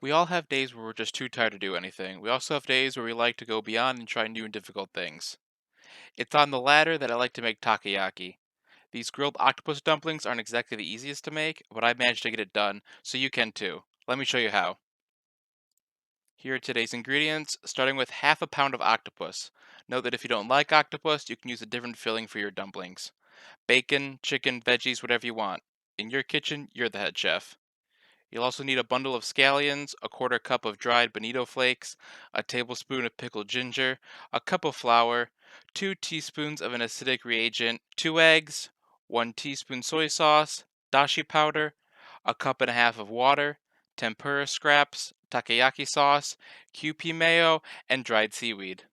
We all have days where we're just too tired to do anything. We also have days where we like to go beyond and try new and difficult things. It's on the latter that I like to make takoyaki. These grilled octopus dumplings aren't exactly the easiest to make, but I managed to get it done, so you can too. Let me show you how. Here are today's ingredients, starting with half a pound of octopus. Note that if you don't like octopus, you can use a different filling for your dumplings. Bacon, chicken, veggies, whatever you want. In your kitchen, you're the head chef. You'll also need a bundle of scallions, a quarter cup of dried bonito flakes, a tablespoon of pickled ginger, a cup of flour, 2 teaspoons of an acidic reagent, 2 eggs, 1 teaspoon soy sauce, dashi powder, a cup and a half of water, tempura scraps, takoyaki sauce, QP mayo, and dried seaweed.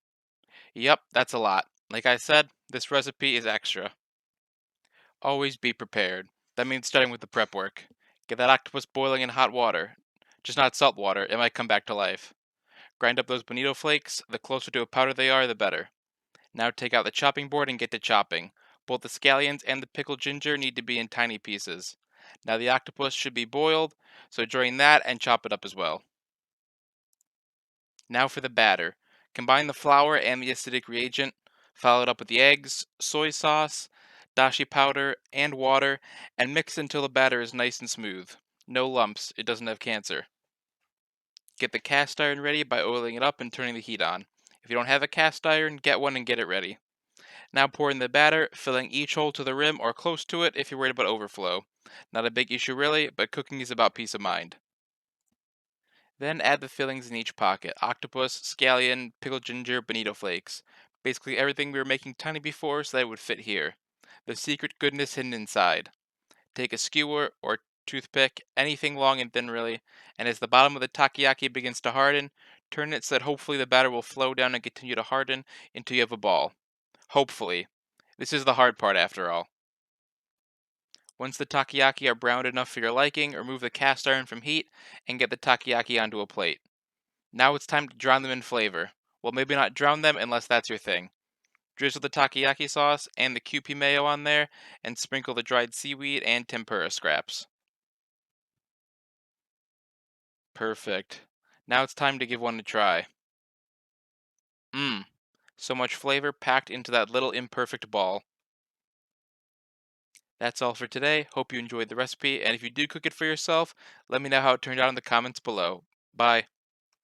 Yep, that's a lot. Like I said, this recipe is extra. Always be prepared. That means starting with the prep work. Get that octopus boiling in hot water. Just not salt water, it might come back to life. Grind up those bonito flakes. The closer to a powder they are, the better. Now take out the chopping board and get to chopping. Both the scallions and the pickled ginger need to be in tiny pieces. Now the octopus should be boiled, so drain that and chop it up as well. Now for the batter. Combine the flour and the acidic reagent, follow it up with the eggs, soy sauce, dashi powder, and water, and mix until the batter is nice and smooth. No lumps, it doesn't have cancer. Get the cast iron ready by oiling it up and turning the heat on. If you don't have a cast iron, get one and get it ready. Now pour in the batter, filling each hole to the rim or close to it if you're worried about overflow. Not a big issue really, but cooking is about peace of mind. Then add the fillings in each pocket: octopus, scallion, pickled ginger, bonito flakes. Basically everything we were making tiny before so that it would fit here. The secret goodness hidden inside. Take a skewer or toothpick, anything long and thin really, and as the bottom of the takoyaki begins to harden, turn it so that hopefully the batter will flow down and continue to harden until you have a ball. Hopefully. This is the hard part after all. Once the takoyaki are browned enough for your liking, remove the cast iron from heat and get the takoyaki onto a plate. Now it's time to drown them in flavor. Well, maybe not drown them unless that's your thing. Drizzle the takoyaki sauce and the Kewpie mayo on there, and sprinkle the dried seaweed and tempura scraps. Perfect. Now it's time to give one a try. Mmm, so much flavor packed into that little imperfect ball. That's all for today. Hope you enjoyed the recipe, and if you do cook it for yourself, let me know how it turned out in the comments below. Bye.